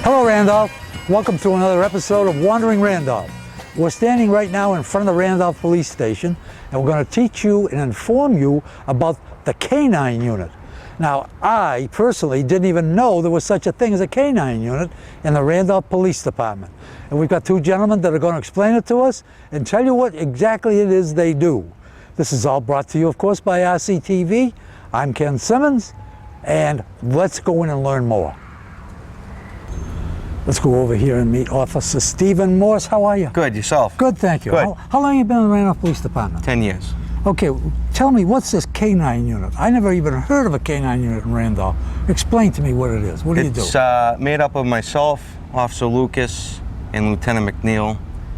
Hello, Randolph. Welcome to another episode of Wandering Randolph. We're standing right now in front of the Randolph Police Station, and we're going to teach you and inform you about the K-9 unit. Now, I personally didn't even know there was such a thing as a K-9 unit in the Randolph Police Department. And we've got two gentlemen that are going to explain it to us and tell you what exactly it is they do. This is all brought to you, of course, by RCTV. I'm Ken Simmons, and let's go in and learn more. Let's go over here and meet Officer Stephen Morse. How are you? Good, yourself? Good, thank you. Good. How long have you been in the Randolph Police Department? 10 years. Okay, tell me, what's this K-9 unit? I never even heard of a K-9 unit in Randolph. Explain to me what it is. What do you do? It's made up of myself, Officer Lucas, and Lieutenant McNeil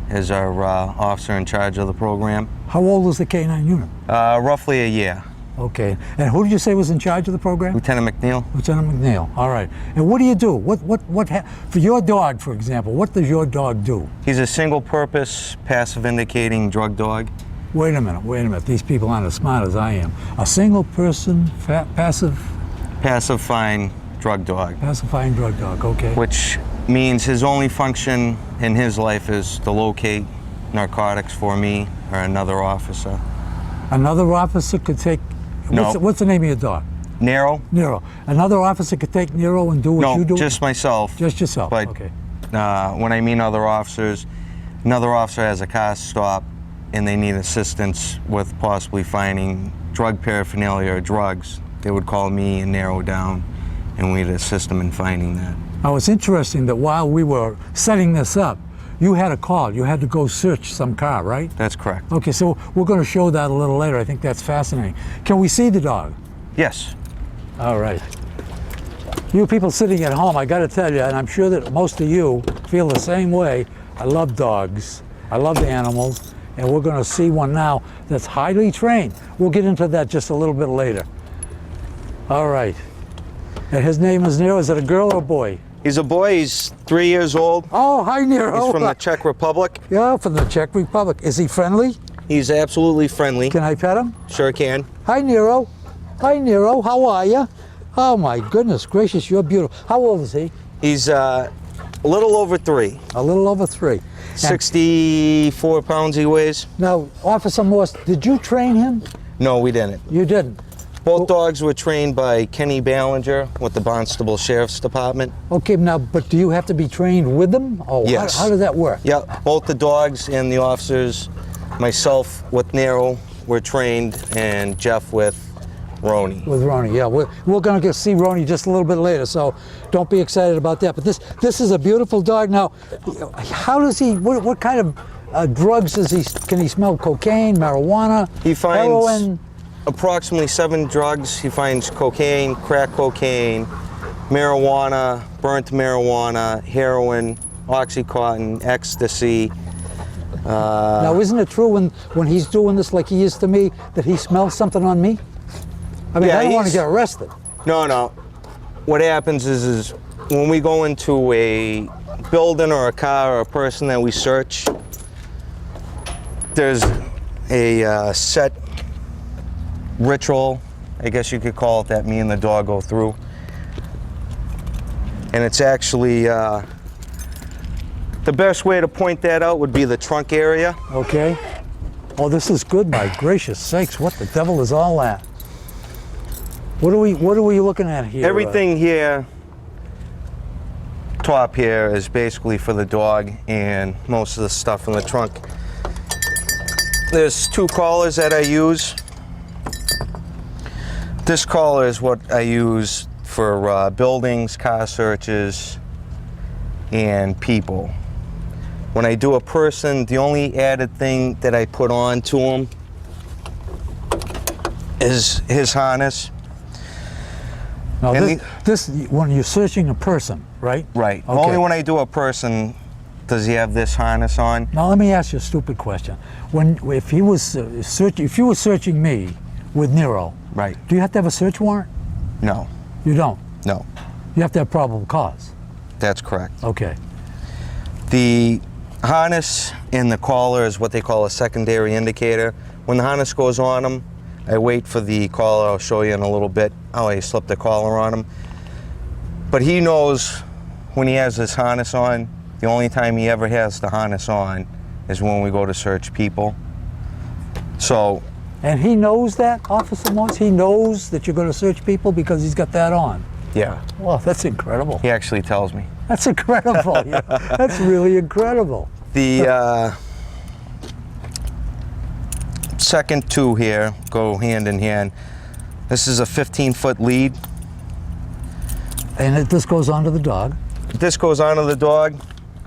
is our officer in charge of the program. How old is the K-9 unit? Roughly a year. Okay, and who did you say was in charge of the program? Lieutenant McNeil. Lieutenant McNeil, all right. And what do you do? For your dog, for example, what does your dog do? He's a single-purpose, passive-indicating drug dog. Wait a minute. These people aren't as smart as I am. A single-person, Pacifying drug dog. Pacifying drug dog, okay. Which means his only function in his life is to locate narcotics for me or another officer. Another officer could take... No. What's the name of your dog? Nero? Nero. Another officer could take Nero and do what you do? No, just myself. Just yourself, but, okay. When I mean other officers, another officer has a car stop and they need assistance with possibly finding drug paraphernalia or drugs, they would call me and Nero down and we'd assist them in finding that. Now, it's interesting that while we were setting this up, you had a call. You had to go search some car, right? That's correct. Okay, so we're going to show that a little later. I think that's fascinating. Can we see the dog? Yes. All right. You people sitting at home, I got to tell you, and I'm sure that most of you feel the same way, I love dogs. I love the animals, and we're going to see one now that's highly trained. We'll get into that just a little bit later. All right. And his name is Nero. Is it a girl or a boy? He's a boy. He's 3 years old. Oh, hi, Nero. He's from the Czech Republic. Yeah, from the Czech Republic. Is he friendly? He's absolutely friendly. Can I pet him? Sure can. Hi, Nero. Hi, Nero. How are you? Oh, my goodness gracious, you're beautiful. How old is he? He's a little over 3. A little over 3. 64 pounds he weighs. Now, Officer Morse, did you train him? No, we didn't. You didn't? Both dogs were trained by Kenny Ballinger with the Barnstable Sheriff's Department. Okay, now, but do you have to be trained with them? Oh, yes. How does that work? Yeah, both the dogs and the officers, myself with Nero, were trained, and Geoff with Roni. With Roni, yeah. We're going to see Roni just a little bit later, so don't be excited about that. But this is a beautiful dog. Now, how does he, what kind of drugs does he, can he smell? Cocaine, marijuana, He finds heroin? approximately 7 drugs. He finds cocaine, crack cocaine, marijuana, burnt marijuana, heroin, Oxycontin, ecstasy. Now, isn't it true when he's doing this like he is to me that he smells something on me? I mean, Yeah, I don't want to get arrested. No. What happens is when we go into a building or a car or a person that we search, there's a set ritual, I guess you could call it, that me and the dog go through. And it's actually, the best way to point that out would be the trunk area. Okay. Oh, this is good, my gracious sakes. What the devil is all that? What are we looking at here? Everything here, top here, is basically for the dog, and most of the stuff in the trunk. There's 2 collars that I use. This collar is what I use for buildings, car searches, and people. When I do a person, the only added thing that I put on to him is his harness. Now, this when you're searching a person, right? Right. Okay. Only when I do a person does he have this harness on. Now, let me ask you a stupid question. If you were searching me with Nero, Right. do you have to have a search warrant? No. You don't. No. You have to have probable cause. That's correct. Okay. The harness and the collar is what they call a secondary indicator. When the harness goes on him, I wait for the collar. I'll show you in a little bit how I slip the collar on him. But he knows when he has his harness on, the only time he ever has the harness on is when we go to search people. So. And he knows that, Officer Morse? He knows that you're going to search people because he's got that on? Yeah. Well, that's incredible. He actually tells me. That's incredible. Yeah. That's really incredible. The second two here go hand in hand. This is a 15-foot lead. And this goes onto the dog? This goes onto the dog,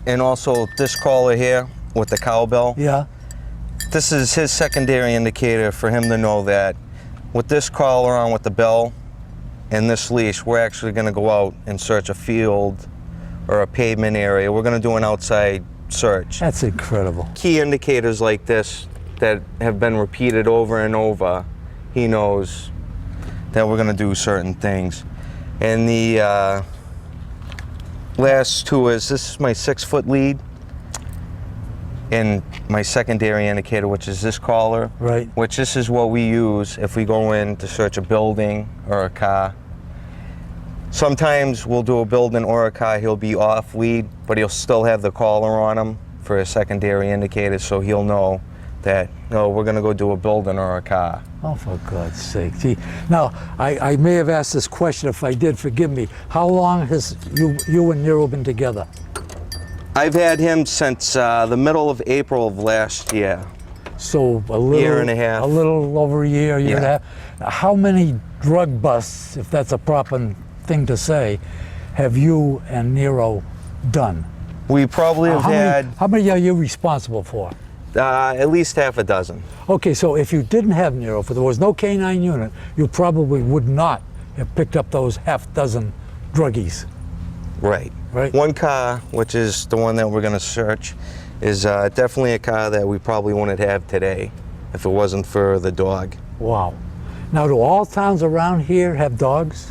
and also this collar here with the cowbell. Yeah. This is his secondary indicator for him to know that with this collar on with the bell and this leash, we're actually going to go out and search a field or a pavement area. We're going to do an outside search. That's incredible. Key indicators like this that have been repeated over and over, he knows that we're going to do certain things. And the last two is, this is my 6-foot lead, and my secondary indicator, which is this collar, right? Which this is what we use if we go in to search a building or a car. Sometimes we'll do a building or a car, he'll be off lead, but he'll still have the collar on him for a secondary indicator, so he'll know that, no, we're gonna go do a building or a car. Oh, for God's sake. Gee, now, I may have asked this question. If I did, forgive me. How long has you and Nero been together? I've had him since the middle of April of last year. So a little, year and a half. A little over a year, year and a half. How many drug busts, if that's a proper thing to say, have you and Nero done? We probably have had... How many are you responsible for? At least half a dozen. Okay, so if you didn't have Nero, if there was no K-9 unit, you probably would not have picked up those half dozen druggies. Right. Right. One car, which is the one that we're going to search, is definitely a car that we probably wouldn't have today if it wasn't for the dog. Wow. Now, do all towns around here have dogs?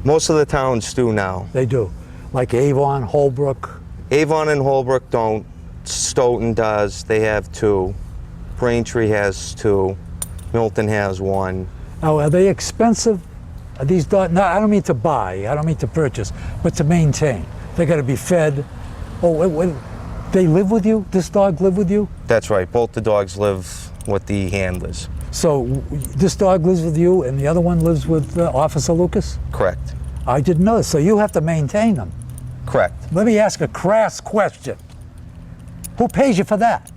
Most of the towns do now. They do. Like Avon, Holbrook? Avon and Holbrook don't. Stoughton does. They have 2. Braintree has 2. Milton has 1. Now, are they expensive? Are these dogs? No, I don't mean to buy. I don't mean to purchase, but to maintain. They got to be fed. Oh, wait, they live with you? This dog live with you? That's right. Both the dogs live with the handlers. So this dog lives with you, and the other one lives with Officer Lucas? Correct. I didn't know this. So you have to maintain them. Correct. Let me ask a crass question. Who pays you for that?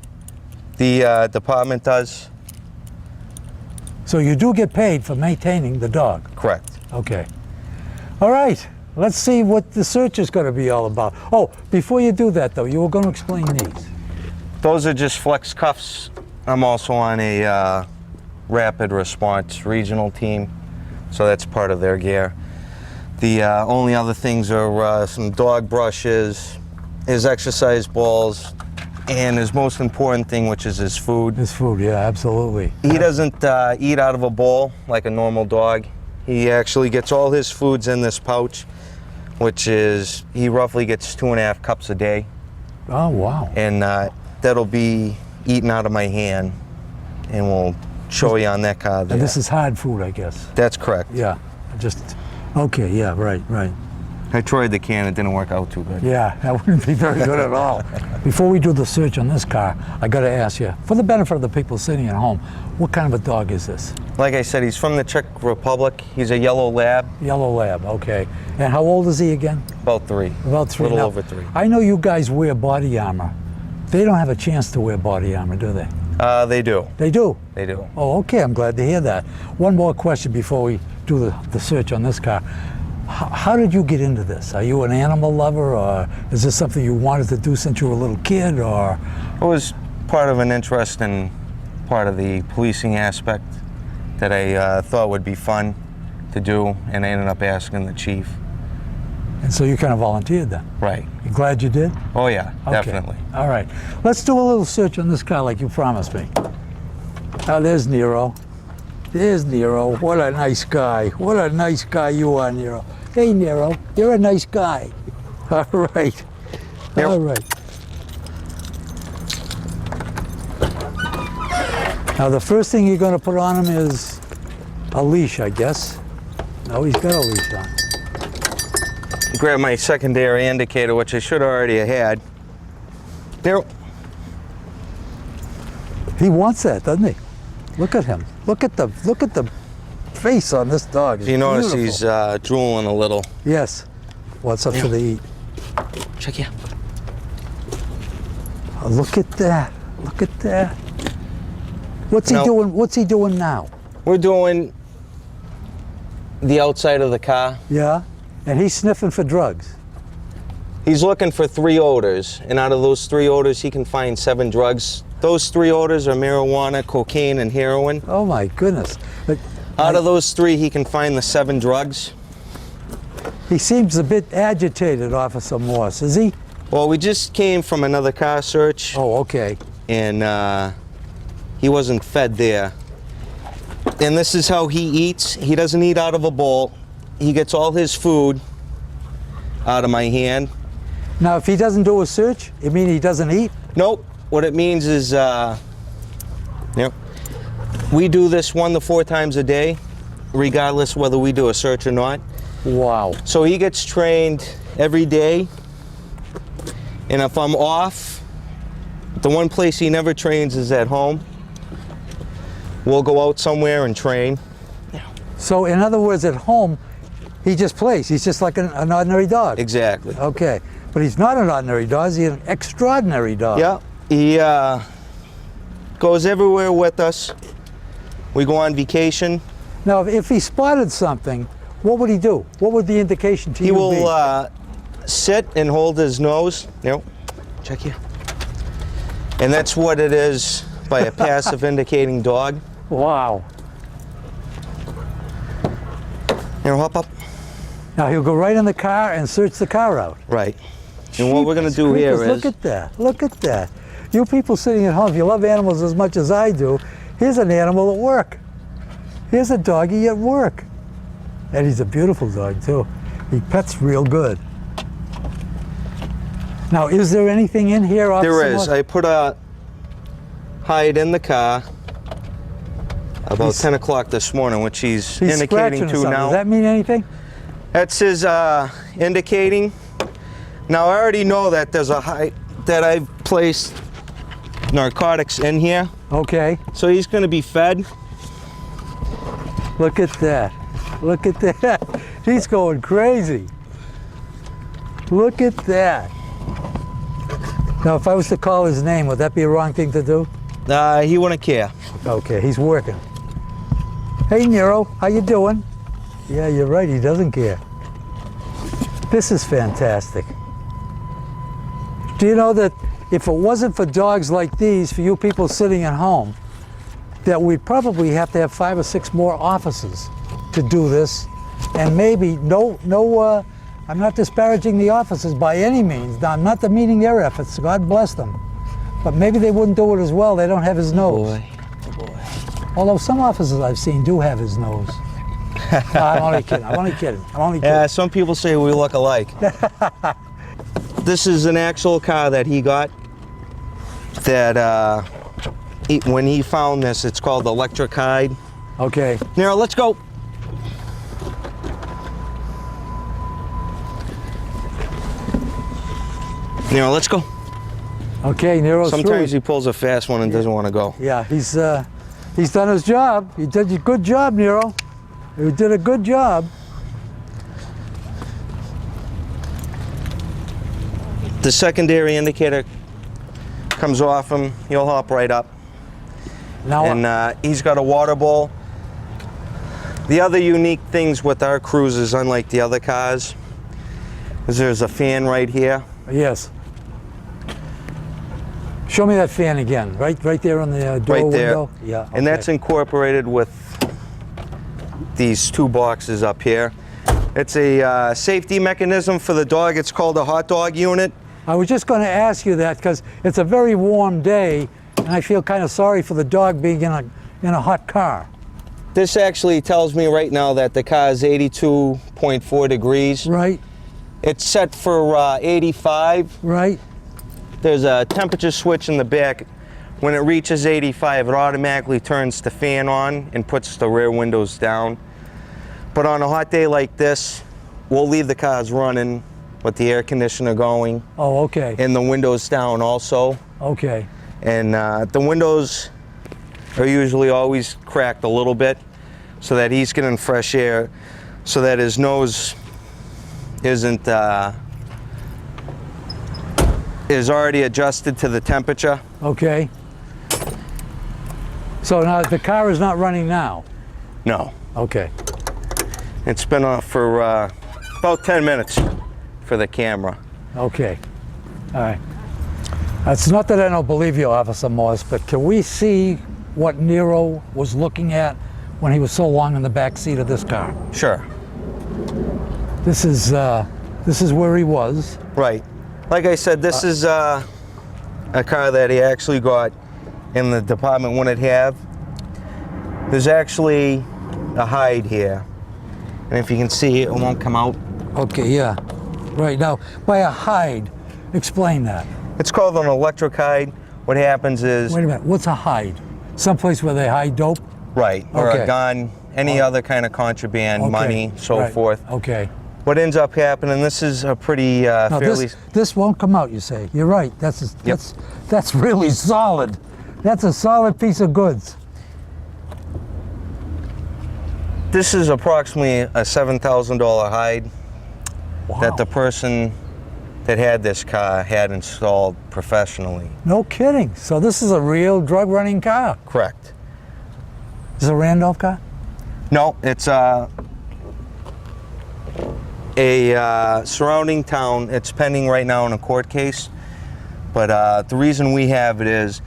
The department does. So you do get paid for maintaining the dog? Correct. Okay. All right. Let's see what the search is going to be all about. Oh, before you do that, though, you were going to explain these. Those are just flex cuffs. I'm also on a rapid response regional team, so that's part of their gear. The only other things are some dog brushes, his exercise balls, and his most important thing, which is his food. His food, yeah, absolutely. He doesn't eat out of a bowl like a normal dog. He actually gets all his foods in this pouch, which is, he roughly gets 2.5 cups a day. Oh, wow. And that'll be eaten out of my hand, and we'll show you on that card there. And this is hard food, I guess. That's correct. Yeah, okay, yeah, right. I tried the can, it didn't work out too good. Yeah, that wouldn't be very good at all. Before we do the search on this car, I got to ask you, for the benefit of the people sitting at home, what kind of a dog is this? Like I said, he's from the Czech Republic. He's a yellow lab. Yellow lab, okay. And how old is he again? About 3. About 3. A little Now, over 3. I know you guys wear body armor. They don't have a chance to wear body armor, do they? They do. They do? They do. Oh, okay, I'm glad to hear that. One more question before we do the search on this car. How did you get into this? Are you an animal lover, or is this something you wanted to do since you were a little kid, or? It was part of an interest in part of the policing aspect that I thought would be fun to do, and I ended up asking the chief. And so you kind of volunteered then? Right. You glad you did? Oh yeah, Okay. definitely. All right. Let's do a little search on this car like you promised me. Oh, there's Nero. There's Nero. What a nice guy. What a nice guy you are, Nero. Hey, Nero, you're a nice guy. All right. Yep. All right. Now, the first thing you're going to put on him is a leash, I guess. No, he's got a leash on. grab my secondary indicator, which I should already have had. Nero. He wants that, doesn't he? Look at him. Look at the face on this dog. It's You notice beautiful. he's drooling a little. Yes. What's up for the eat? Check here. Oh, look at that. Look at that. What's he No. doing? What's he doing now? We're doing the outside of the car. Yeah. And he's sniffing for drugs. He's looking for 3 odors, and out of those 3 odors, he can find 7 drugs. Those 3 odors are marijuana, cocaine, and heroin. Oh my goodness. But Out of those 3, he can find the 7 drugs. he seems a bit agitated, Officer Morse, is he? Well, we just came from another car search, Oh, okay. and he wasn't fed there. And this is how he eats. He doesn't eat out of a bowl. He gets all his food out of my hand. Now, if he doesn't do a search, it mean he doesn't eat? Nope. What it means is, we do this 1 to 4 times a day, regardless whether we do a search or not. Wow. So he gets trained every day. And if I'm off, the one place he never trains is at home. We'll go out somewhere and train. So, in other words, at home, he just plays. He's just like an ordinary dog. Exactly. Okay. But he's not an ordinary dog. He's an extraordinary dog. Yeah. He goes everywhere with us. We go on vacation. Now, if he spotted something, what would he do? What would the indication to He you be? will sit and hold his nose. Check here. And that's what it is by a passive indicating dog. Wow. Hop up. Now, he'll go right in the car and search the car out. Right. And what we're going to do here Creepers, is... Look at that. Look at that. You people sitting at home, if you love animals as much as I do, here's an animal at work. Here's a doggy at work. And he's a beautiful dog, too. He pets real good. Now, is there anything in here? Officer There is. Morse? I put a hide in the car about He's- 10 o'clock this morning, which he's He's indicating scratching or to something. now. Does that mean anything? That's his indicating. Now I already know that there's a hide that I've placed narcotics in here, Okay. so he's going to be fed. Look at that. Look at that. He's going crazy. Look at that. Now, if I was to call his name, would that be a wrong thing to do? He wouldn't care. Okay, he's working. Hey, Nero, how you doing? Yeah, you're right, he doesn't care. This is fantastic. Do you know that if it wasn't for dogs like these, for you people sitting at home, that we'd probably have to have 5 or 6 more officers to do this, and maybe I'm not disparaging the officers by any means. Now, I'm not demeaning their efforts. God bless them, but maybe they wouldn't do it as well. They don't have his nose. Boy. Although some officers I've seen do have his nose. No, I'm only kidding. I'm only kidding. Yeah, some people say we look alike. This is an actual car that he got. That when he found this, it's called electric hide. Okay. Nero, let's go. Nero, let's go. Okay, Nero's Sometimes through. he pulls a fast one and doesn't want to go. Yeah, he's done his job. He did a good job, Nero. You did a good job. The secondary indicator comes off him. He'll hop right up. Now, And he's got a water bowl. The other unique things with our cruisers, unlike the other cars, is there's a fan right here. yes. Show me that fan again. Right there on the door Right there. window. Yeah. And that's okay. incorporated with these 2 boxes up here. It's a safety mechanism for the dog. It's called a hot dog unit. I was just going to ask you that because it's a very warm day, and I feel kind of sorry for the dog being in a hot car. This actually tells me right now that the car is 82.4 degrees. Right. It's set for 85. Right. There's a temperature switch in the back. When it reaches 85, it automatically turns the fan on and puts the rear windows down. But on a hot day like this, we'll leave the cars running with the air conditioner going Oh, okay. and the windows down also. Okay. And the windows are usually always cracked a little bit so that he's getting fresh air, so that his nose isn't is already adjusted to the temperature. Okay. So now the car is not running now? No, Okay. it's been off for about 10 minutes for the camera. Okay. All right. It's not that I don't believe you, Officer Morse, but can we see what Nero was looking at when he was so long in the back seat of this car? Sure. This is where he was. Right. Like I said, this is a car that he actually got in the department wouldn't have. There's actually a hide here. And if you can see, it won't come out. Okay, yeah. Right now, by a hide, explain that. It's called an electric hide. What happens is... Wait a minute, what's a hide? Someplace where they hide dope? Right, or Okay. a gun, any other kind of contraband, Okay, money, so right, forth. Okay. What ends up happening, this is a pretty Now fairly... this won't come out, you say. You're right. That's really solid. That's a solid piece of goods. This is approximately a $7,000 hide Wow. that the person that had this car had installed professionally. No kidding. So this is a real drug running car. Correct. Is it a Randolph car? No, it's a surrounding town. It's pending right now in a court case. But the reason we have it is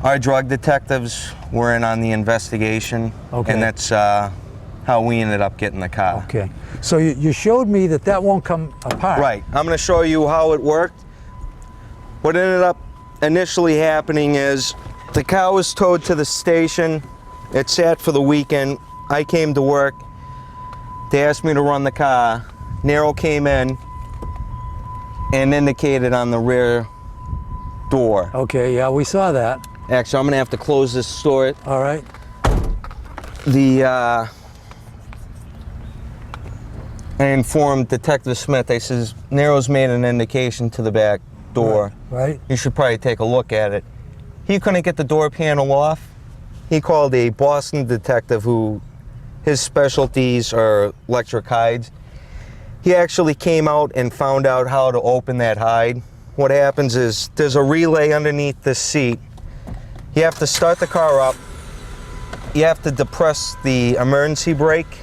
our drug detectives were in on the investigation. Okay. And that's how we ended up getting the car. Okay. So you showed me that won't come apart. Right. I'm going to show you how it worked. What ended up initially happening is the car was towed to the station. It sat for the weekend. I came to work. They asked me to run the car. Nero came in and indicated on the rear door. Okay, yeah, we saw that. Actually, I'm going to have to close this door. All right. I informed Detective Smith. I says, Nero's made an indication to the back door. Right. You should probably take a look at it. He couldn't get the door panel off. He called a Boston detective who his specialties are electric hides. He actually came out and found out how to open that hide. What happens is there's a relay underneath this seat. You have to start the car up. You have to depress the emergency brake.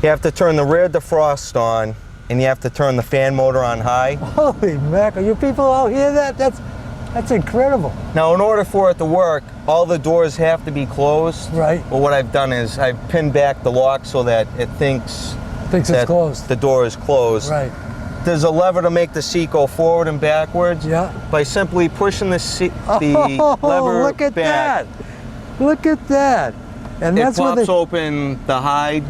You have to turn the rear defrost on, and you have to turn the fan motor on high. Holy mackerel, you people all hear that? That's incredible. Now, in order for it to work, all the doors have to be closed. Right. Well, what I've done is I've pinned back the lock so that it thinks It's that closed. the door is closed. Right. There's a lever to make the seat go forward and backwards. Yeah. By simply pushing the Oh, lever look at back, that. Look at that. And it that's what pops open the hide.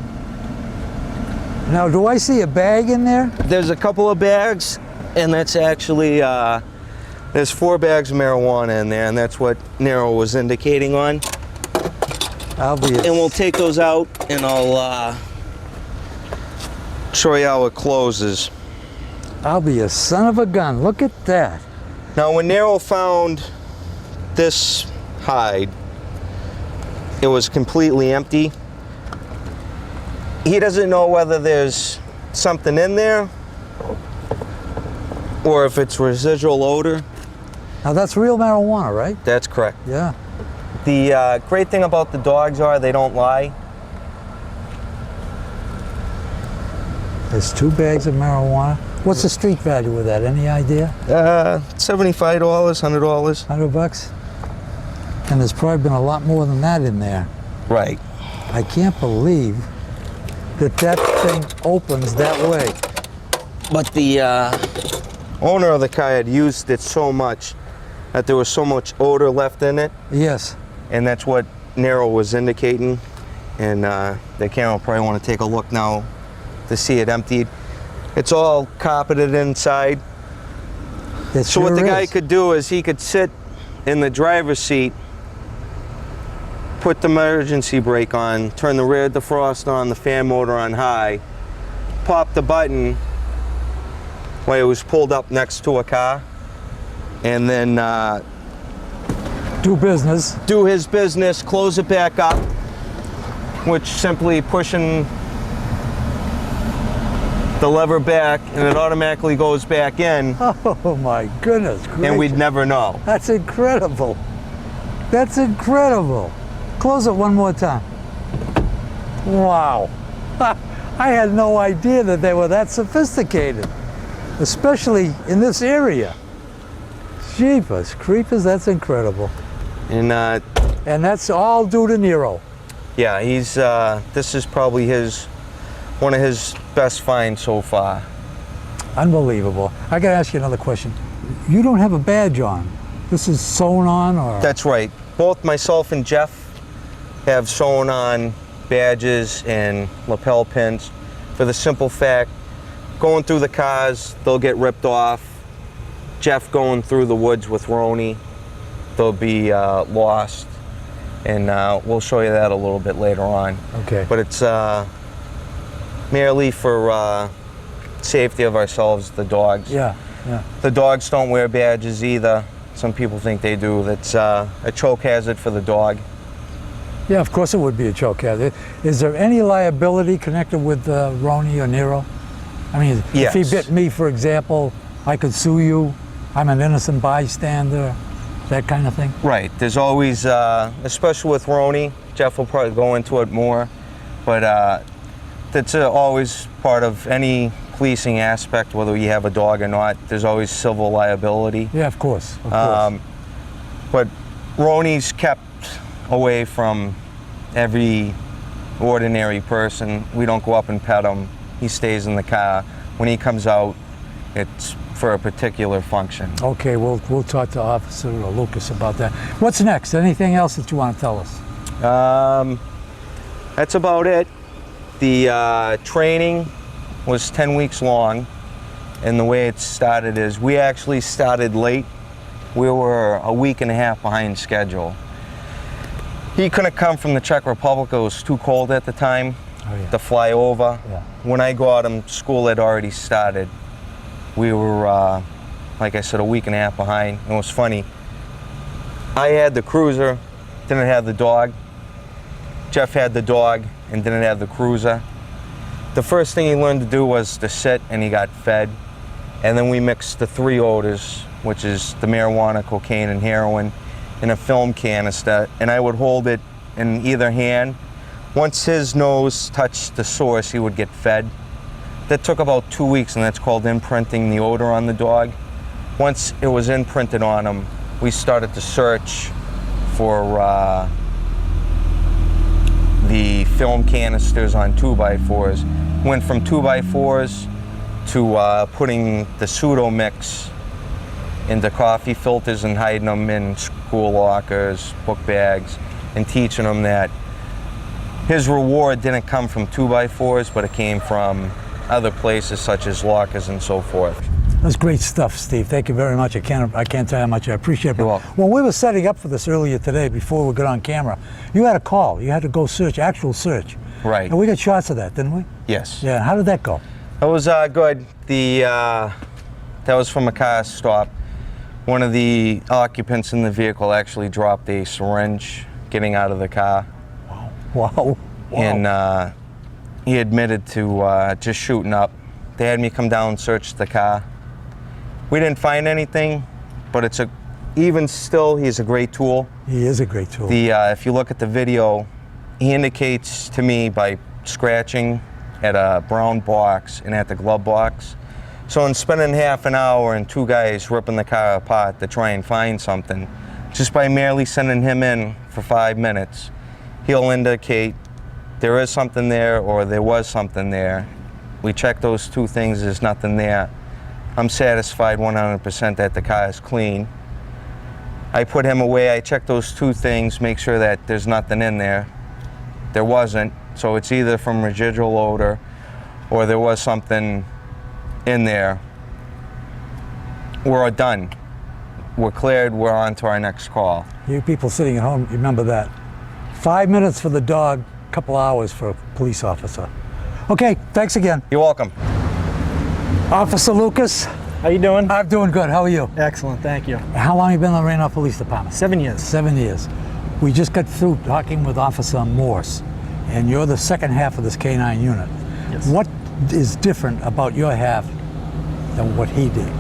Now, do I see a bag in there? There's a couple of bags, and that's actually, there's 4 bags of marijuana in there, and that's what Nero was indicating on. Obvious. And we'll take those out, and I'll show you how it closes. I'll be a son of a gun. Look at that. Now, when Nero found this hide, it was completely empty. He doesn't know whether there's something in there or if it's residual odor. Now, that's real marijuana, right? That's correct. Yeah. The great thing about the dogs are they don't lie. There's 2 bags of marijuana. What's the street value of that? Any idea? $75, $100. $100? And there's probably been a lot more than that in there. Right. I can't believe that thing opens that way. But the owner of the car had used it so much that there was so much odor left in it. Yes. And that's what Nero was indicating. And the camera will probably want to take a look now to see it emptied. It's all carpeted inside. It So what sure the guy is. could do is he could sit in the driver's seat, put the emergency brake on, turn the rear defrost on, the fan motor on high, pop the button when it was pulled up next to a car, and then Do business. do his business, close it back up, which simply pushing the lever back, and it automatically goes back in, Oh my goodness gracious. and we'd never know. That's incredible. That's incredible. Close it one more time. Wow. I had no idea that they were that sophisticated, especially in this area. Jeepers creepers, that's incredible. And And that's all due to Nero. yeah, he's this is probably one of his best finds so far. Unbelievable. I gotta ask you another question. You don't have a badge on. This is sewn on, or? That's right. Both myself and Geoff have sewn on badges and lapel pins for the simple fact, going through the cars, they'll get ripped off. Geoff going through the woods with Roni, they'll be lost. And we'll show you that a little bit later on. Okay. But it's merely for safety of ourselves, the dogs. Yeah, yeah. The dogs don't wear badges either. Some people think they do. That's a choke hazard for the dog. Yeah, of course it would be a choke hazard. Is there any liability connected with Roni or Nero? I mean, Yes. if he bit me, for example, I could sue you. I'm an innocent bystander, that kind of thing. Right. There's always, especially with Roni, Geoff will probably go into it more, but that's always part of any policing aspect, whether you have a dog or not. There's always civil liability. Yeah, of course. Of course. But Roni's kept away from every ordinary person. We don't go up and pet him. He stays in the car. When he comes out, it's for a particular function. Okay, we'll talk to Officer Lucas about that. What's next? Anything else that you want to tell us? That's about it. The training was 10 weeks long, and the way it started is we actually started late. We were a week and a half behind schedule. He couldn't come from the Czech Republic. It was too cold at the time to fly over. Yeah. When I got him, school had already started. We were, like I said, a week and a half behind. It was funny. I had the cruiser, didn't have the dog. Geoff had the dog and didn't have the cruiser. The first thing he learned to do was to sit, and he got fed. And then we mixed the three odors, which is the marijuana, cocaine, and heroin, in a film canister, and I would hold it in either hand. Once his nose touched the source, he would get fed. That took about 2 weeks, and that's called imprinting the odor on the dog. Once it was imprinted on him, we started to search for the film canisters on 2x4s. Went from 2x4s to putting the pseudo mix into coffee filters and hiding them in school lockers, book bags, and teaching them that his reward didn't come from 2x4s, but it came from other places such as lockers and so forth. That's great stuff, Steve. Thank you very much. I can't tell you how much I appreciate it. You're welcome. When we were setting up for this earlier today, before we got on camera, you had a call. You had to go search, actual search. Right. And we got shots of that, didn't we? Yes. Yeah. How did that go? That was good. That was from a car stop. One of the occupants in the vehicle actually dropped a syringe getting out of the car. Wow. And he admitted to just shooting up. They had me come down and search the car. We didn't find anything, but even still, he's a great tool. He is a great tool. If you look at the video, he indicates to me by scratching at a brown box and at the glove box. So in spending half an hour and two guys ripping the car apart to try and find something, just by merely sending him in for 5 minutes, he'll indicate there is something there or there was something there. We check those two things, there's nothing there. I'm satisfied 100% that the car is clean. I put him away, I check those two things, make sure that there's nothing in there. There wasn't, so it's either from residual odor or there was something in there. We're done. We're cleared, we're on to our next call. You people sitting at home, remember that. 5 minutes for the dog, a couple hours for a police officer. Okay, thanks again. You're welcome. Officer Lucas, How you doing? I'm doing good. How are you? Excellent, thank you. How long have you been in the Randolph Police Department? 7 years. 7 years. We just got through talking with Officer Morse, and you're the second half of this K-9 unit. Yes. What is different about your half than what he did?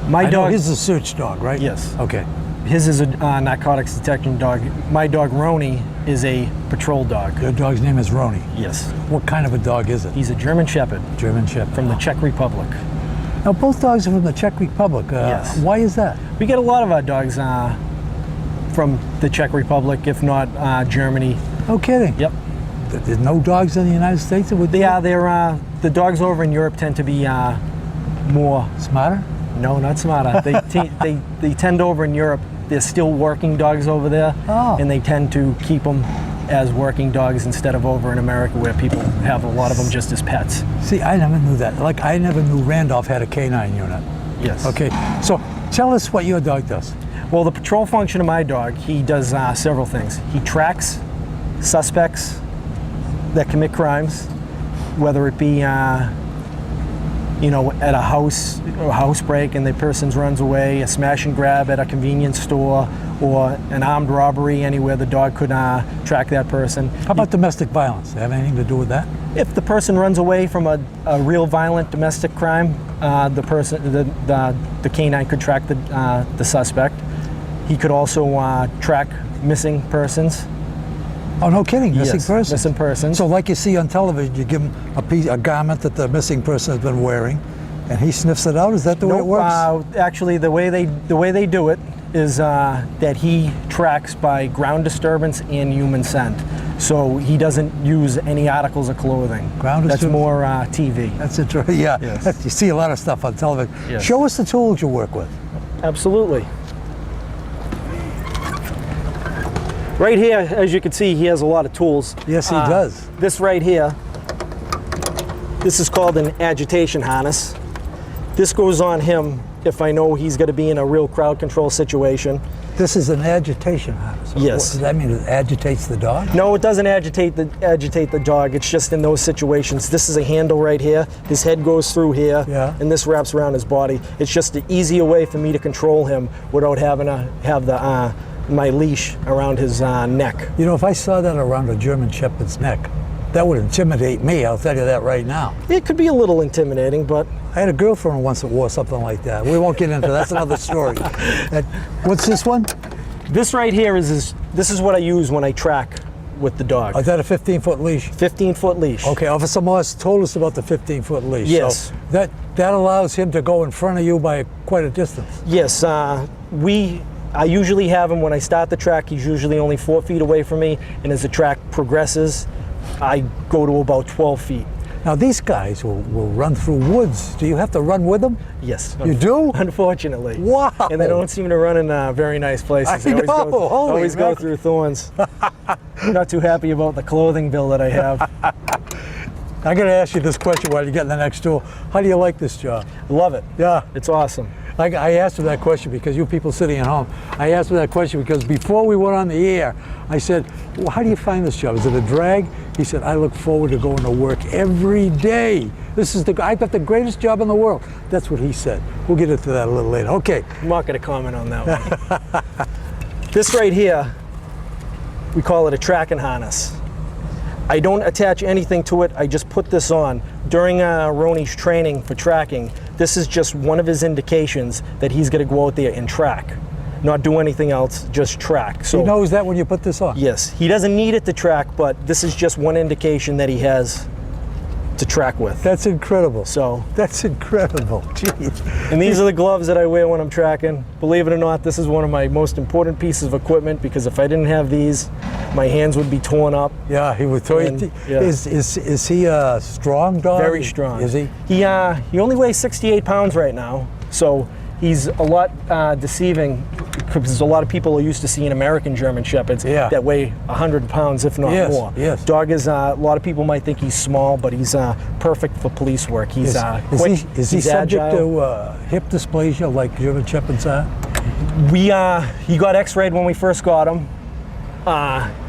My I know dog. he's a search dog, right? Yes. Okay. His is a narcotics detection dog. My dog Roni is a patrol dog. Your dog's name is Roni. Yes. What kind of a dog is it? He's a German Shepherd German Shepherd. from the Czech Republic. Now, both dogs are from the Czech Republic. Yes. Why is that? We get a lot of our dogs from the Czech Republic, if not Germany. No kidding. Yep. There's no dogs in the United States that would do Yeah, that? they're the dogs over in Europe tend to be more. Smarter? No, not smarter. They tend over in Europe. They're still working dogs over there, Oh. and they tend to keep them as working dogs instead of over in America where people have a lot of them just as pets. See, I never knew that. Like, I never knew Randolph had a K-9 unit. Yes. Okay, so tell us what your dog does. Well, the patrol function of my dog, he does several things. He tracks suspects that commit crimes, whether it be at a house break and the person runs away, a smash and grab at a convenience store, or an armed robbery anywhere the dog could track that person. How about domestic violence? Have anything to do with that? If the person runs away from a real violent domestic crime, the K-9 could track the suspect. He could also track missing persons. Oh, no kidding, missing Yes, person. missing persons. So like you see on television, you give him a garment that the missing person has been wearing, and he sniffs it out? Is that the way it works? Actually, the way they do it is that he tracks by ground disturbance and human scent. So he doesn't use any articles of clothing. Ground That's disturbance? more TV. That's interesting. Yeah, Yes. you see a lot of stuff on television. Yes. Show us the tools you work with. Absolutely. Right here, as you can see, he has a lot of tools. Yes, he does. This right here, this is called an agitation harness. This goes on him if I know he's going to be in a real crowd control situation. This is an agitation harness. Yes. Does that mean it agitates the dog? No, it doesn't agitate the dog. It's just in those situations. This is a handle right here. His head goes through here, Yeah. and this wraps around his body. It's just an easier way for me to control him without having to have my leash around his neck. You know, if I saw that around a German Shepherd's neck, that would intimidate me, I'll tell you that right now. It could be a little intimidating, but I had a girlfriend once that wore something like that. We won't get into that. That's another story. What's this one? this right here this is what I use when I track with the dog. Is that a 15-foot leash? 15-foot leash. Okay, Officer Morse told us about the 15-foot leash. Yes. So that allows him to go in front of you by quite a distance. Yes, I usually have him when I start the track. He's usually only 4 feet away from me, and as the track progresses, I go to about 12 feet. Now, these guys will run through woods. Do you have to run with them? Yes. You do? Unfortunately. Wow. And they don't seem to run in very nice places. They I know. Holy always go mackerel. through thorns. Not too happy about the clothing bill that I have. I got to ask you this question while you're getting the next tool. How do you like this job? Love it. Yeah. It's awesome. I asked him that question because you people sitting at home, I asked him that question because before we went on the air, I said, well, how do you find this job? Is it a drag? He said, I look forward to going to work every day. I've got the greatest job in the world. That's what he said. We'll get into that a little later. Okay. I'm not going to comment on that one. This right here, we call it a tracking harness. I don't attach anything to it. I just put this on. During Roni's training for tracking, this is just one of his indications that he's going to go out there and track. Not do anything else, just track. So He knows that when you put this on? yes, he doesn't need it to track, but this is just one indication that he has to track with. That's incredible. So, That's incredible. Jeez. and these are the gloves that I wear when I'm tracking. Believe it or not, this is one of my most important pieces of equipment because if I didn't have these, my hands would be torn up. Yeah, he would throw And, you. yeah. Is he a strong dog? Very strong. Is he? He only weighs 68 pounds right now, so he's a lot deceiving because a lot of people are used to seeing American German Shepherds that weigh 100 pounds, if not more. Yes. Dog is a lot of people might think he's small, but he's perfect for police work. He's quick. Is he he's subject agile. to hip dysplasia like German Shepherds are? He got X-rayed when we first got him.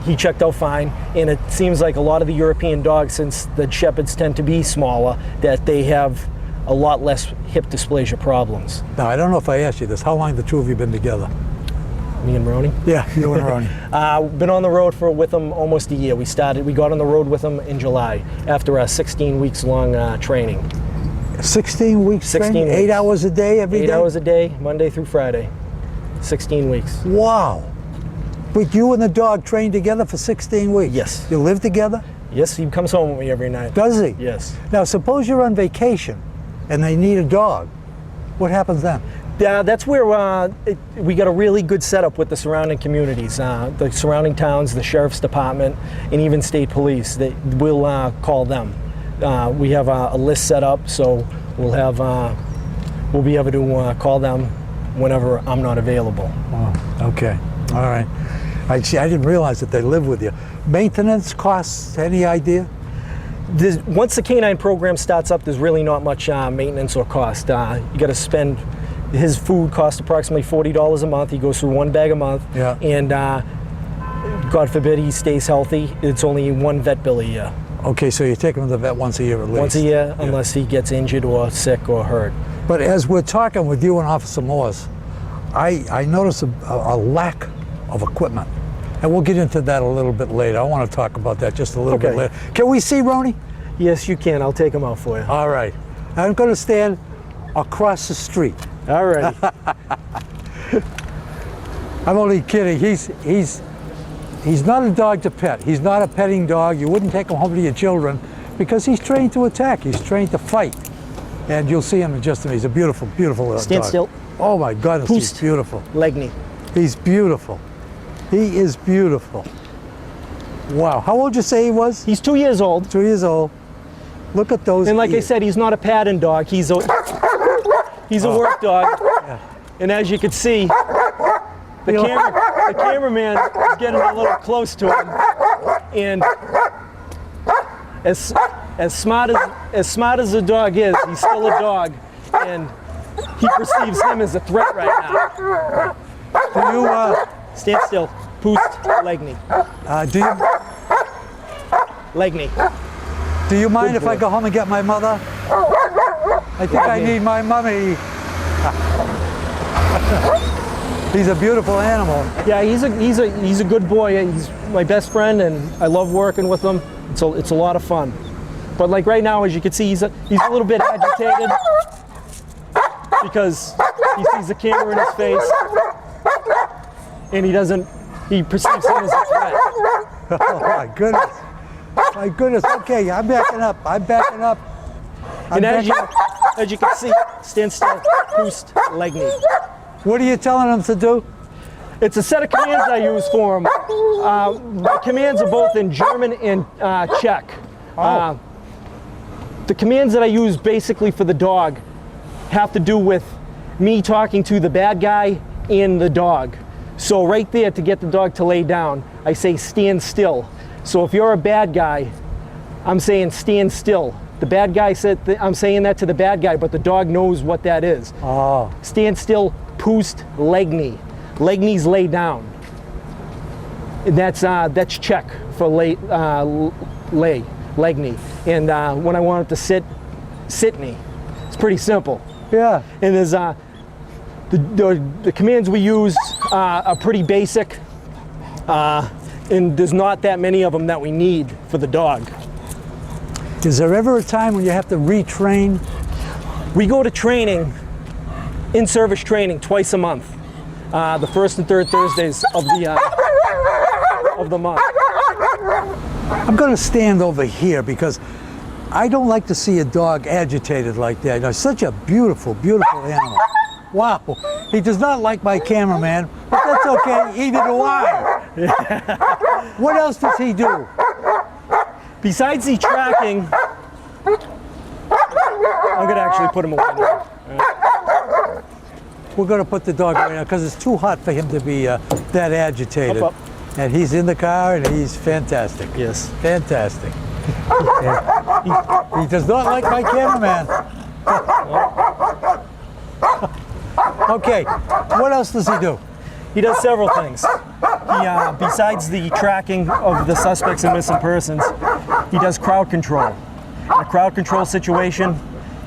he checked out fine, and it seems like a lot of the European dogs, since the Shepherds tend to be smaller, that they have a lot less hip dysplasia problems. Now, I don't know if I asked you this. How long have the two of you been together? Me and Roni? Yeah, you and Roni. Been on the road with him almost a year. We got on the road with him in July after a 16 weeks long training. 16 weeks 16 training? weeks. 8 hours a day every day? 8 hours a day, Monday through Friday. 16 weeks. Wow. But you and the dog trained together for 16 weeks? Yes. You live together? Yes, he comes home with me every night. Does he? Yes. Now, suppose you're on vacation and they need a dog. What happens then? That's where we got a really good setup with the surrounding communities, the surrounding towns, the sheriff's department, and even state police. We'll call them. We have a list set up, so we'll be able to call them whenever I'm not available. Oh, okay. All right. I didn't realize that they live with you. Maintenance costs, any idea? Once the K-9 program starts up, there's really not much maintenance or cost. You got to spend. His food costs approximately $40 a month. He goes through one bag a month. Yeah. And God forbid he stays healthy, it's only one vet bill a year. Okay, so you take him to the vet once a year at least? Once a year, unless he gets injured or sick or hurt. But as we're talking with you and Officer Morse, I notice a lack of equipment. And we'll get into that a little bit later. I want to talk about that just a little bit later. Can we see Roni? Yes, you can. I'll take him out for you. All right. I'm going to stand across the street. All right. I'm only kidding. He's not a dog to pet. He's not a petting dog. You wouldn't take him home to your children because he's trained to attack. He's trained to fight. And you'll see him in just a minute. He's a beautiful, beautiful dog. Stand still. Oh my goodness, Poost. he's beautiful. Leg knee. He's beautiful. He is beautiful. Wow. How old did you say he was? He's 2 years old. 2 years old. Look at those And like I ears. said, he's not a pattern dog. He's a work dog. Yeah. And as you can see, the cameraman is getting a little close to him. And as smart as the dog is, he's still a dog. And he perceives him as a threat right now. Do you, Stand still. Poost, leg knee. Leg knee. Do you mind if I go home and get my mother? I think I need my mummy. He's a beautiful animal. Yeah, he's a good boy. He's my best friend, and I love working with him. It's a lot of fun. But like right now, as you can see, he's a little bit agitated because he sees the camera in his face, and he perceives him as a threat. Oh my goodness. My goodness. Okay, I'm backing up. And as you can see, stand still, boost, leg knee. What are you telling him to do? It's a set of commands I use for him. My commands are both in German and Czech. The commands that I use basically for the dog have to do with me talking to the bad guy and the dog. So right there, to get the dog to lay down, I say stand still. So if you're a bad guy, I'm saying stand still. The bad guy said, I'm saying that to the bad guy, but the dog knows what that is. Oh. Stand still, poost, leg knee. Leg knees lay down. And that's Czech for lay, leg knee. And when I want it to sit knee. It's pretty simple. Yeah. And there's the commands we use are pretty basic, and there's not that many of them that we need for the dog. Is there ever a time when you have to retrain? We go to training, in-service training, twice a month, the first and third Thursdays of the month. I'm going to stand over here because I don't like to see a dog agitated like that. It's such a beautiful, beautiful animal. Wow, he does not like my cameraman, but that's okay, either do I. What else does he do? Besides the tracking, I'm going to actually put him away now. Right. We're going to put the dog away now because it's too hot for him to be that agitated. Up. And he's in the car and he's fantastic. Yes. Fantastic. He does not like my cameraman. Okay, what else does he do? He does several things. besides the tracking of the suspects and missing persons, he does crowd control. In a crowd control situation,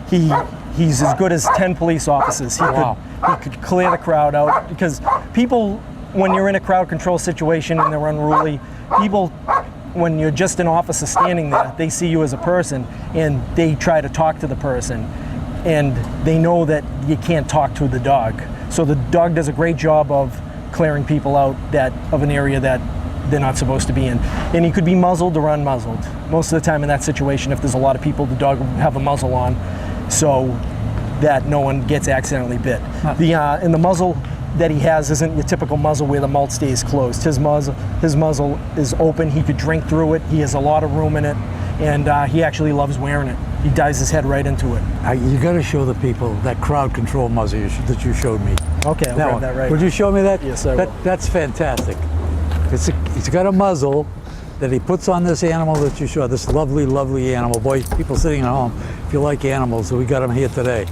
he's as good as 10 police officers. He could clear the crowd out, because people, when you're in a crowd control situation and they're unruly, people, when you're just an officer standing there, they see you as a person and they try to talk to the person, and they know that you can't talk to the dog. So the dog does a great job of clearing people out of an area that they're not supposed to be in. And he could be muzzled or unmuzzled. Most of the time in that situation, if there's a lot of people, the dog will have a muzzle on so that no one gets accidentally bit. And the muzzle that he has isn't your typical muzzle where the mouth stays closed. His muzzle is open. He could drink through it. He has a lot of room in it, and he actually loves wearing it. He dives his head right into it. You got to show the people that crowd control muzzle that you showed me. Okay, I'll grab that right. Would you show me that? Yes, I will. That's fantastic. He's got a muzzle that he puts on this animal that you showed, this lovely, lovely animal. Boy, people sitting at home, if you like animals, so we got him here today.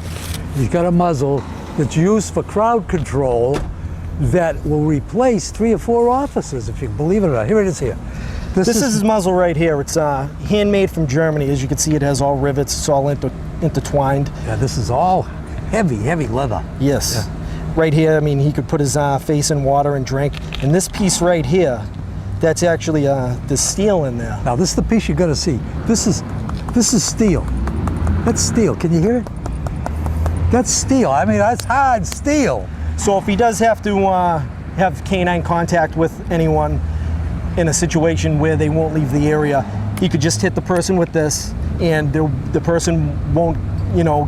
He's got a muzzle that's used for crowd control that will replace 3 or 4 officers, if you believe it or not. Here it is here. This is his muzzle right here. It's handmade from Germany. As you can see, it has all rivets. It's all intertwined. Yeah, this is all heavy, heavy leather. Yes. Yeah. Right here, I mean, he could put his face in water and drink. And this piece right here, that's actually the steel in there. Now, this is the piece you got to see. This is steel. That's steel. Can you hear it? That's steel. I mean, that's hard steel. So if he does have to have K-9 contact with anyone in a situation where they won't leave the area, he could just hit the person with this, and the person won't,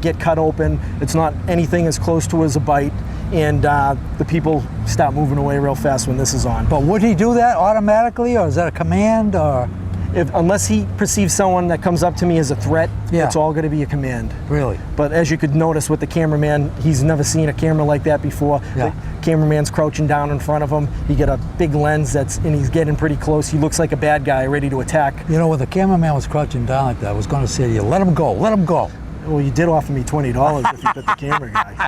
get cut open. It's not anything as close to as a bite, and the people stop moving away real fast when this is on. But would he do that automatically, or is that a command, or? Unless he perceives someone that comes up to me as a threat, it's all going to be a command. Really? But as you could notice with the cameraman, he's never seen a camera like that before. Yeah. The cameraman's crouching down in front of him. He got a big lens and he's getting pretty close. He looks like a bad guy ready to attack. When the cameraman was crouching down like that, I was going to say to you, let him go, let him go. Well, you did offer me $20 if you bit the camera guy.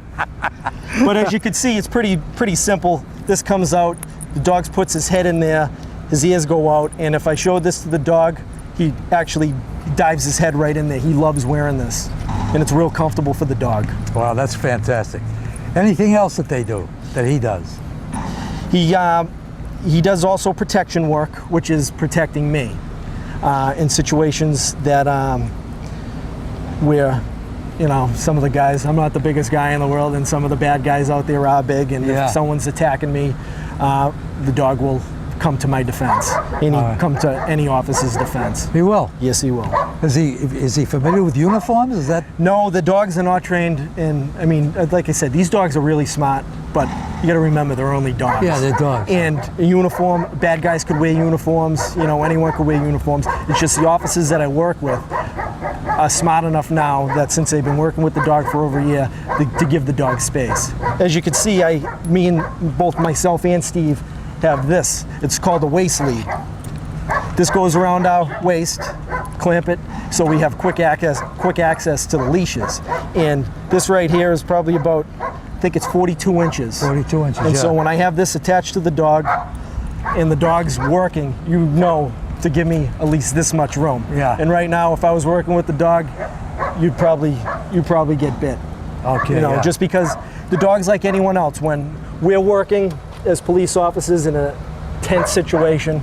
But as you can see, it's pretty simple. This comes out, the dog puts his head in there, his ears go out, and if I showed this to the dog, he actually dives his head right in there. He loves wearing this, and it's real comfortable for the dog. Wow, that's fantastic. Anything else that they do, that he does? He does also protection work, which is protecting me in situations that where, some of the guys, I'm not the biggest guy in the world, and some of the bad guys out there are big, and if someone's attacking me, the dog will come to my defense, and he'll come to any officer's defense. He will? Yes, he will. Is he familiar with uniforms? Is that? No, the dogs are not trained in, like I said, these dogs are really smart, but you got to remember they're only dogs. Yeah, they're dogs. And a uniform, bad guys could wear uniforms, anyone could wear uniforms. It's just the officers that I work with are smart enough now that since they've been working with the dog for over a year, to give the dog space. As you can see, me and both myself and Steve have this. It's called a waist lead. This goes around our waist, clamp it, so we have quick access to the leashes. And this right here is probably about, I think it's 42 inches. 42 inches, And so when I have this attached to the dog and the dog's working, to give me at least this much room. Yeah. And right now, if I was working with the dog, you'd probably get bit. Okay. Just because the dog's like anyone else. When we're working as police officers in a tense situation,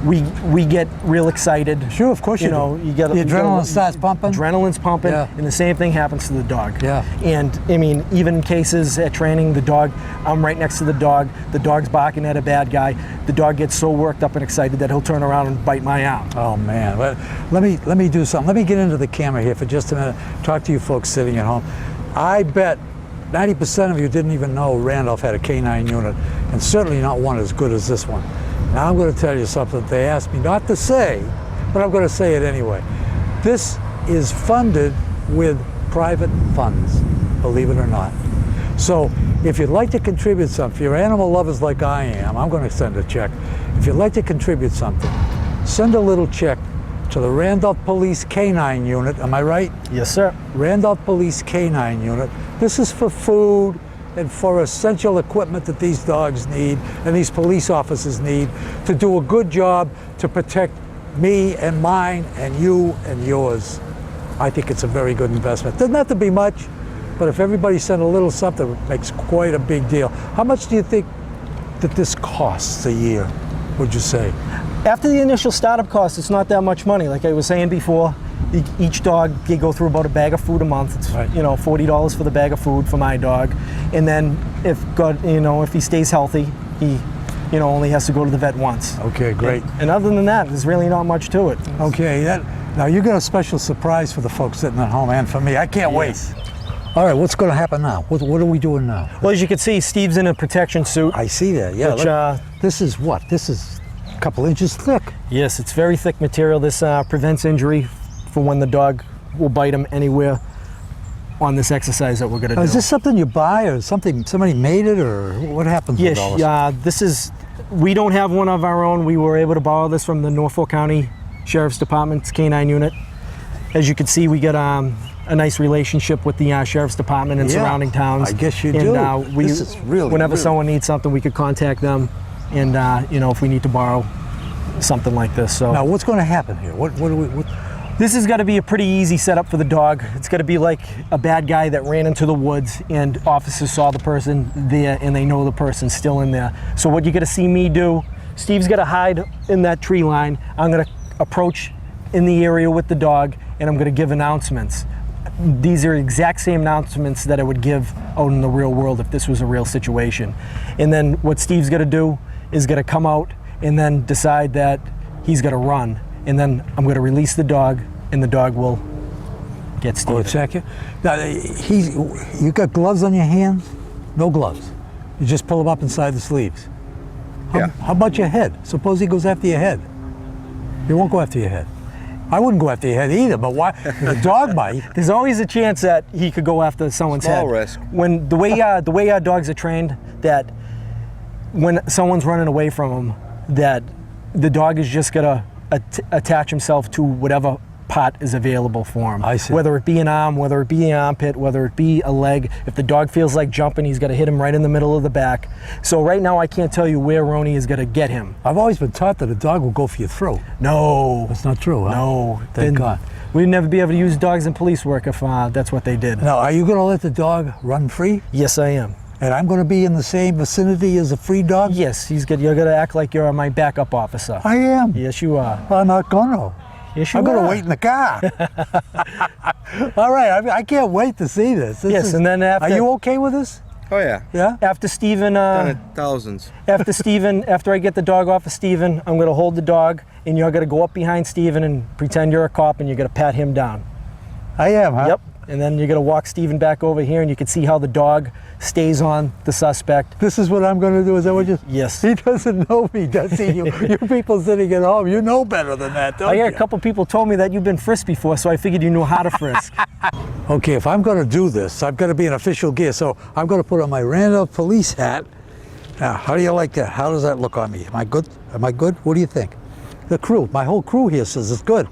we get real excited. Sure, of course you do. You get the adrenaline starts pumping. Adrenaline's pumping, and the same thing happens to the dog. Yeah. And even in cases at training, I'm right next to the dog's barking at a bad guy. The dog gets so worked up and excited that he'll turn around and bite my arm. Oh man, let me do something. Let me get into the camera here for just a minute. Talk to you folks sitting at home. I bet 90% of you didn't even know Randolph had a K-9 unit, and certainly not one as good as this one. Now I'm going to tell you something that they asked me not to say, but I'm going to say it anyway. This is funded with private funds, believe it or not. So if you'd like to contribute something, if you're animal lovers like I am, I'm going to send a check. If you'd like to contribute something, send a little check to the Randolph Police K-9 unit. Am I right? Yes, sir. Randolph Police K-9 unit. This is for food, and for essential equipment that these dogs need and these police officers need to do a good job to protect me and mine and you and yours. I think it's a very good investment. Doesn't have to be much, but if everybody sent a little something, it makes quite a big deal. How much do you think that this costs a year, would you say? After the initial startup cost, it's not that much money. Like I was saying before, each dog, they go through about a bag of food a month. It's, right, you know, $40 for the bag of food for my dog. And then if God, you know, if he stays healthy, he, you know, only has to go to the vet once. Okay, great. And other than that, there's really not much to it. Okay, now you got a special surprise for the folks sitting at home and for me. I can't wait. All right, what's going to happen now? What are we doing now? Well, as you can see, Steve's in a protection suit. I see that, yeah. Which, look, this is what? This is a couple inches thick. Yes, it's very thick material. This prevents injury for when the dog will bite him anywhere on this exercise that we're going to do. Is this something you buy or something, somebody made it, or what happens with all this? Yes, this is, we don't have one of our own. We were able to borrow this from the Norfolk County Sheriff's Department's K-9 unit. As you can see, we got a nice relationship with the Sheriff's Department and surrounding towns. I guess you do. This is really, whenever someone needs something, we could contact them, and you know, if we need to borrow something like this. So now, what's going to happen here? What This is got to be a pretty easy setup for the dog. It's got to be like a bad guy that ran into the woods and officers saw the person there and they know the person's still in there. So what you're going to see me do, Steve's got to hide in that tree line. I'm going to approach in the area with the dog and I'm going to give announcements. These are exact same announcements that I would give out in the real world if this was a real situation. And then what Steve's going to do is going to come out and then decide that he's going to run. And then I'm going to release the dog, and the dog will get Steve. Oh, attack you? Now, you got gloves on your hands? No gloves. You just pull them up inside the sleeves. How about your head? Suppose he goes after your head. He won't go after your head. I wouldn't go after your head either, but why? The dog bite. There's always a chance that he could go after someone's head. Small risk. When the way our dogs are trained, that when someone's running away from him, that the dog is just gonna attach himself to whatever part is available for him. I see. Whether it be an arm, whether it be an armpit, whether it be a leg. If the dog feels like jumping, he's got to hit him right in the middle of the back. So right now I can't tell you where Roni is going to get him. I've always been taught that a dog will go for your throat. No. That's not true, huh? No. Thank God. We'd never be able to use dogs in police work if that's what they did. Now, are you going to let the dog run free? Yes, I am. And I'm going to be in the same vicinity as a free dog? Yes, you're going to act like you're my backup officer. I am. Yes, you are. I'm not going to. Yes, you I'm are. going to wait in the car. All right, I can't wait to see this. And then after... Are you okay with this? Oh yeah. Yeah? After Steven... Done it thousands. After I get the dog off of Steven, I'm going to hold the dog, and you're going to go up behind Steven and pretend you're a cop, and you're going to pat him down. I am, huh? Yep. And then you're going to walk Steven back over here, and you can see how the dog stays on the suspect. This is what I'm going to do, is that what you... Yes. He doesn't know me, does he? You people sitting at home, you know better than that, don't you? A couple people told me that you've been frisked before, so I figured you knew how to frisk. Okay, if I'm going to do this, I've got to be in official gear, so I'm going to put on my Randolph police hat. Now, how do you like that? How does that look on me? Am I good? Am I good? What do you think? The crew, my whole crew here says it's good.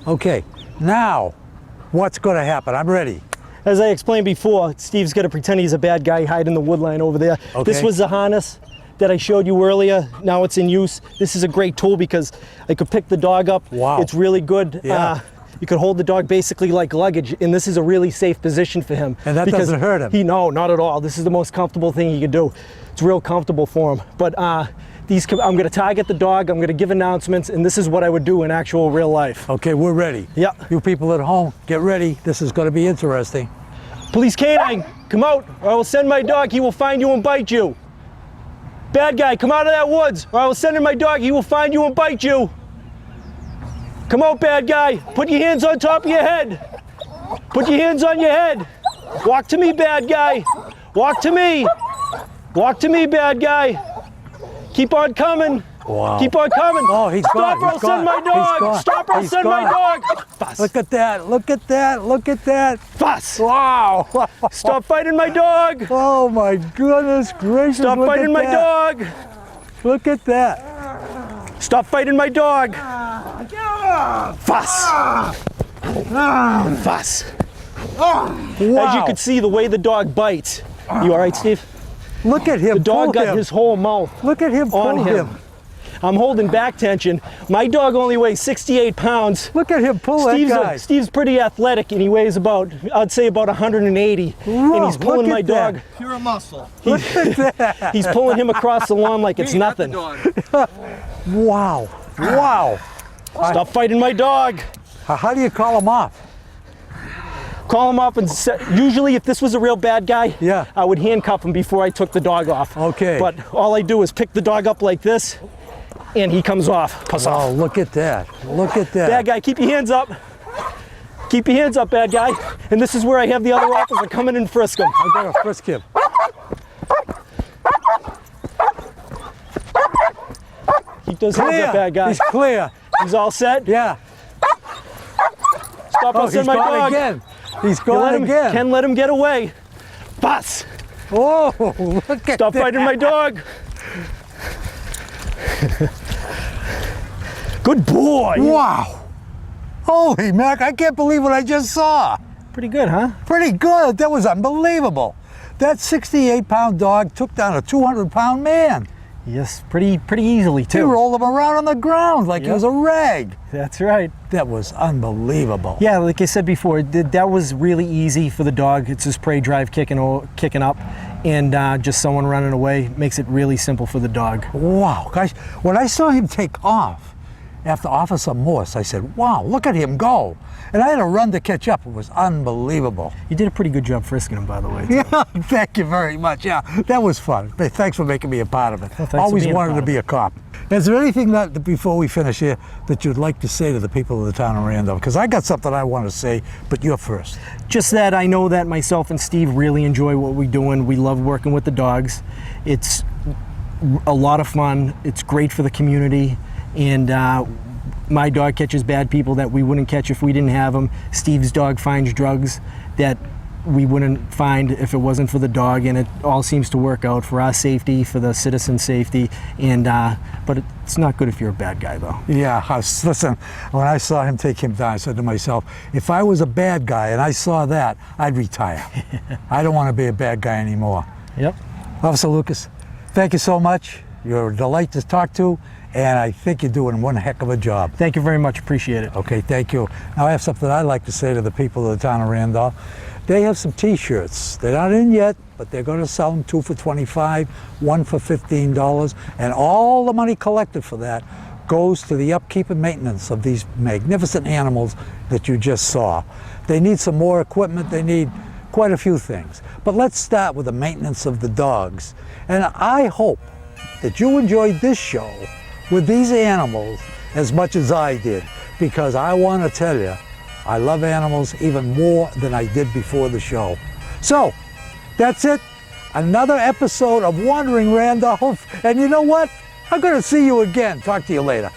Okay, now, what's going to happen? I'm ready. As I explained before, Steve's going to pretend he's a bad guy, hide in the woodline over there. Okay. This was the harness that I showed you earlier. Now it's in use. This is a great tool because I could pick the dog up. Wow. It's really good. Yeah. You could hold the dog basically like luggage, and this is a really safe position for him. And that doesn't hurt him? No, not at all. This is the most comfortable thing he could do. It's real comfortable for him. But I'm going to target the dog, I'm going to give announcements, and this is what I would do in actual real life. Okay, we're ready. Yeah. You people at home, get ready. This is going to be interesting. Police K-9, come out, or I will send my dog. He will find you and bite you. Bad guy, come out of that woods, or I will send in my dog. He will find you and bite you. Come out, bad guy. Put your hands on top of your head. Put your hands on your head. Walk to me, bad guy. Walk to me. Walk to me, bad guy. Keep on coming. Wow. Keep on coming. Oh, he's Stop gone. or I'll send my dog. Stop or I'll send my dog. Fuss. Look at that. Look at that. Look at that. Fuss. Wow. Stop fighting my dog. Oh my goodness gracious. Stop look fighting at my that. dog. Look at that. Stop fighting my dog. Fuss. Fuss. Wow. As you can see, the way the dog bites, You all right, Steve? Look at him. The dog pull got him. his whole mouth Look at him. on Pull him. him. I'm holding back tension. My dog only weighs 68 pounds. Look at him pull that guy. Steve's pretty athletic, and he weighs about, I'd say about 180. Whoa, and he's pulling look my at dog. that. Pure muscle. Look at that. He's pulling him across the lawn like it's nothing. Wow. Wow. Stop fighting my dog. How do you call him off? Call him up and usually if this was a real bad guy, Yeah. I would handcuff him before I took the dog off. Okay. But all I do is pick the dog up like this, and he comes off. Oh, look at that. Look at that. Bad guy, keep your hands up. Keep your hands up, bad guy. And this is where I have the other officer come in and frisk him. I gotta frisk him. Keep those hands up, bad guy. He's clear. He's all set. Yeah. Stop Oh, upsetting he's my gone dog. again. He's You gone let him, again. Ken, let him get away. Bus. Oh, look at Stop that. fighting my dog. Good boy. Wow. Holy Mac, I can't believe what I just saw. Pretty good, huh? Pretty good. That was unbelievable. That 68-pound dog took down a 200-pound man. Yes, pretty easily He too. rolled him around on the ground like he Yep. was a rag. That's right. That was unbelievable. Yeah, like I said before, that was really easy for the dog. It's his prey drive kicking up, and just someone running away makes it really simple for the dog. Wow, guys, when I saw him take off after Officer Morse, I said, wow, look at him go. And I had to run to catch up. It was unbelievable. You did a pretty good job frisking him, by the way. Yeah, thank you very much. Yeah, that was fun. Hey, thanks for making me a part of it. Well, thanks for Always being a wanted part to of be a cop. Is there anything that, before we finish here, that you'd like to say to the people of the town of Randolph? Because I got something I want to say, but you're first. Just that I know that myself and Steve really enjoy what we're doing. We love working with the dogs. It's a lot of fun. It's great for the community, and my dog catches bad people that we wouldn't catch if we didn't have them. Steve's dog finds drugs that we wouldn't find if it wasn't for the dog, and it all seems to work out for our safety, for the citizen's safety, and but it's not good if you're a bad guy, though. Yeah, listen, when I saw him take him down, I said to myself, if I was a bad guy and I saw that, I'd retire. I don't want to be a bad guy anymore. Yep. Officer Lucas, thank you so much. You're a delight to talk to, and I think you're doing one heck of a job. Thank you very much. Appreciate it. Okay, thank you. Now I have something I'd like to say to the people of the town of Randolph. They have some t-shirts. They're not in yet, but they're going to sell them, 2 for $25, 1 for $15, and all the money collected for that goes to the upkeep and maintenance of these magnificent animals that you just saw. They need some more equipment. They need quite a few things. But let's start with the maintenance of the dogs. And I hope that you enjoyed this show with these animals as much as I did, because I want to tell you, I love animals even more than I did before the show. So, that's it. Another episode of Wandering Randolph. And you know what? I'm going to see you again. Talk to you later.